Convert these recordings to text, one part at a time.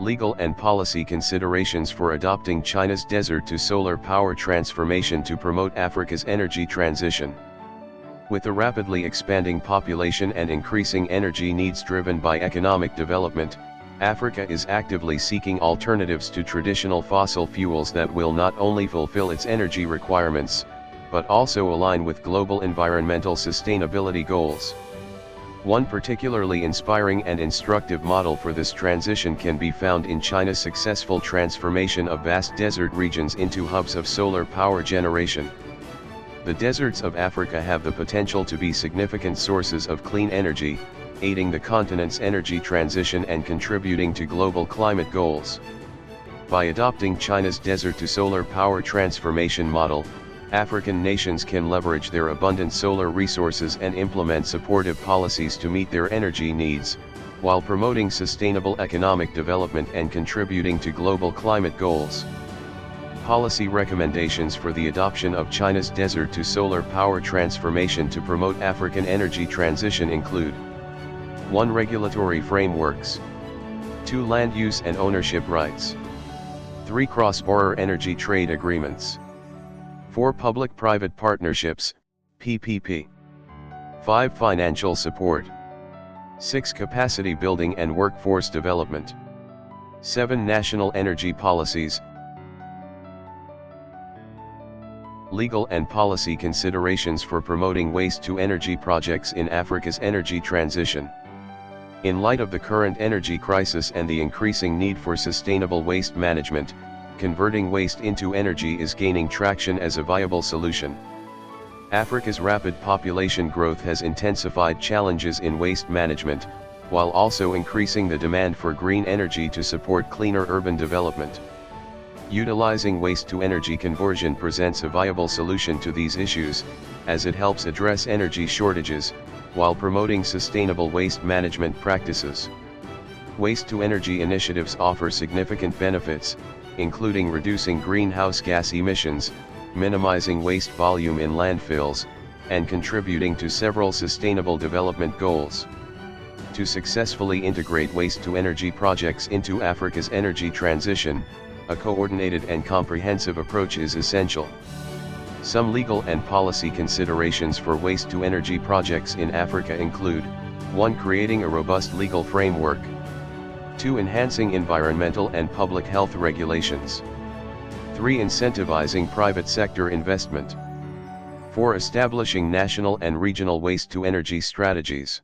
Legal and policy considerations for adopting China's desert to solar power transformation to promote Africa's energy transition. With a rapidly expanding population and increasing energy needs driven by economic development, Africa is actively seeking alternatives to traditional fossil fuels that will not only fulfill its energy requirements, but also align with global environmental sustainability goals. One particularly inspiring and instructive model for this transition can be found in China's successful transformation of vast desert regions into hubs of solar power generation. The deserts of Africa have the potential to be significant sources of clean energy, aiding the continent's energy transition and contributing to global climate goals. By adopting China's desert to solar power transformation model, African nations can leverage their abundant solar resources and implement supportive policies to meet their energy needs, while promoting sustainable economic development and contributing to global climate goals. Policy recommendations for the adoption of China's desert to solar power transformation to promote African energy transition include: 1. Regulatory frameworks. 2. Land use and ownership rights. 3. Cross-border energy trade agreements. 4. Public-private partnerships, PPP. 5. Financial support. 6. Capacity building and workforce development. 7. National energy policies. Legal and policy considerations for promoting waste-to-energy projects in Africa's energy transition. In light of the current energy crisis and the increasing need for sustainable waste management, converting waste into energy is gaining traction as a viable solution. Africa's rapid population growth has intensified challenges in waste management, while also increasing the demand for green energy to support cleaner urban development. Utilizing waste-to-energy conversion presents a viable solution to these issues, as it helps address energy shortages, while promoting sustainable waste management practices. Waste-to-energy initiatives offer significant benefits, including reducing greenhouse gas emissions, minimizing waste volume in landfills, and contributing to several sustainable development goals. To successfully integrate waste-to-energy projects into Africa's energy transition, a coordinated and comprehensive approach is essential. Some legal and policy considerations for waste-to-energy projects in Africa include: 1. Creating a robust legal framework. 2. Enhancing environmental and public health regulations. 3. Incentivizing private sector investment. 4. Establishing national and regional waste-to-energy strategies.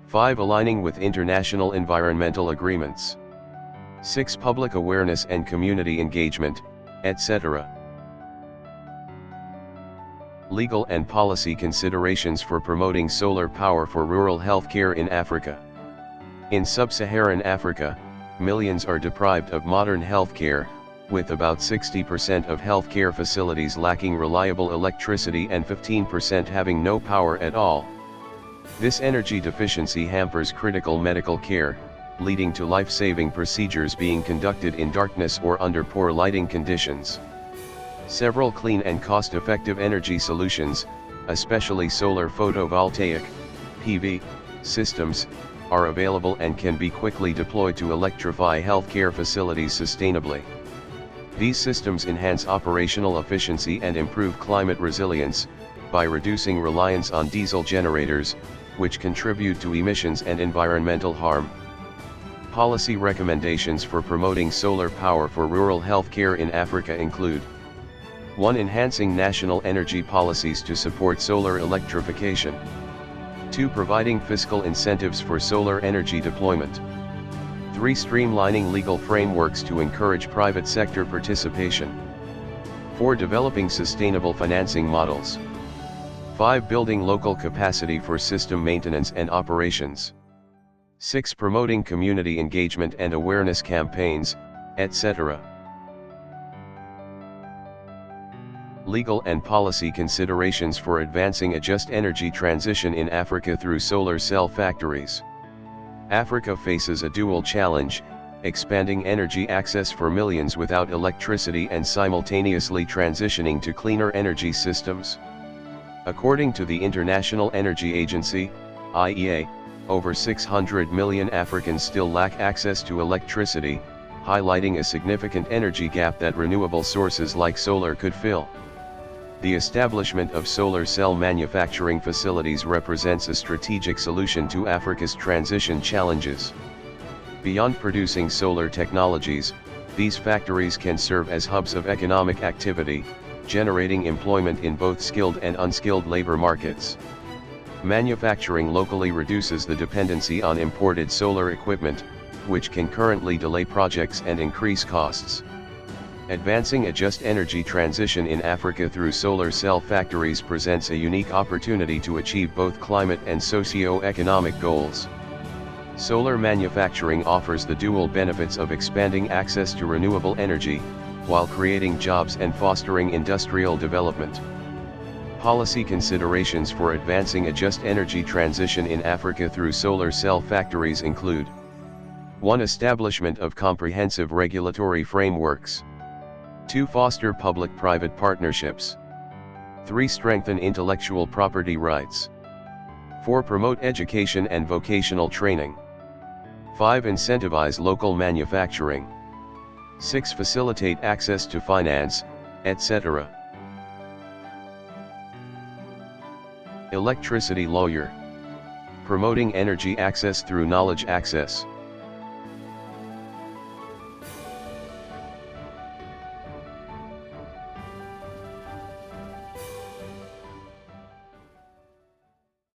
5. Aligning with international environmental agreements. 6. Public awareness and community engagement, etc. Legal and policy considerations for promoting solar power for rural healthcare in Africa. In sub-Saharan Africa, millions are deprived of modern healthcare, with about 60% of healthcare facilities lacking reliable electricity and 15% having no power at all. This energy deficiency hampers critical medical care, leading to life-saving procedures being conducted in darkness or under poor lighting conditions. Several clean and cost-effective energy solutions, especially solar photovoltaic (PV) systems, are available and can be quickly deployed to electrify healthcare facilities sustainably. These systems enhance operational efficiency and improve climate resilience, by reducing reliance on diesel generators, which contribute to emissions and environmental harm. Policy recommendations for promoting solar power for rural healthcare in Africa include: 1. Enhancing national energy policies to support solar electrification. 2. Providing fiscal incentives for solar energy deployment. 3. Streamlining legal frameworks to encourage private sector participation. 4. Developing sustainable financing models. 5. Building local capacity for system maintenance and operations. 6. Promoting community engagement and awareness campaigns, etc. Legal and policy considerations for advancing a just energy transition in Africa through solar cell factories. Africa faces a dual challenge: expanding energy access for millions without electricity and simultaneously transitioning to cleaner energy systems. According to the International Energy Agency, IEA, over 600 million Africans still lack access to electricity, highlighting a significant energy gap that renewable sources like solar could fill. The establishment of solar cell manufacturing facilities represents a strategic solution to Africa's transition challenges. Beyond producing solar technologies, these factories can serve as hubs of economic activity, generating employment in both skilled and unskilled labor markets. Manufacturing locally reduces the dependency on imported solar equipment, which can currently delay projects and increase costs. Advancing a just energy transition in Africa through solar cell factories presents a unique opportunity to achieve both climate and socio-economic goals. Solar manufacturing offers the dual benefits of expanding access to renewable energy, while creating jobs and fostering industrial development. Policy considerations for advancing a just energy transition in Africa through solar cell factories include: 1. Establishment of comprehensive regulatory frameworks. 2. Foster public-private partnerships. 3. Strengthen intellectual property rights. 4. Promote education and vocational training. 5. Incentivize local manufacturing. 6. Facilitate access to finance, etc. Electricity lawyer. Promoting energy access through knowledge access.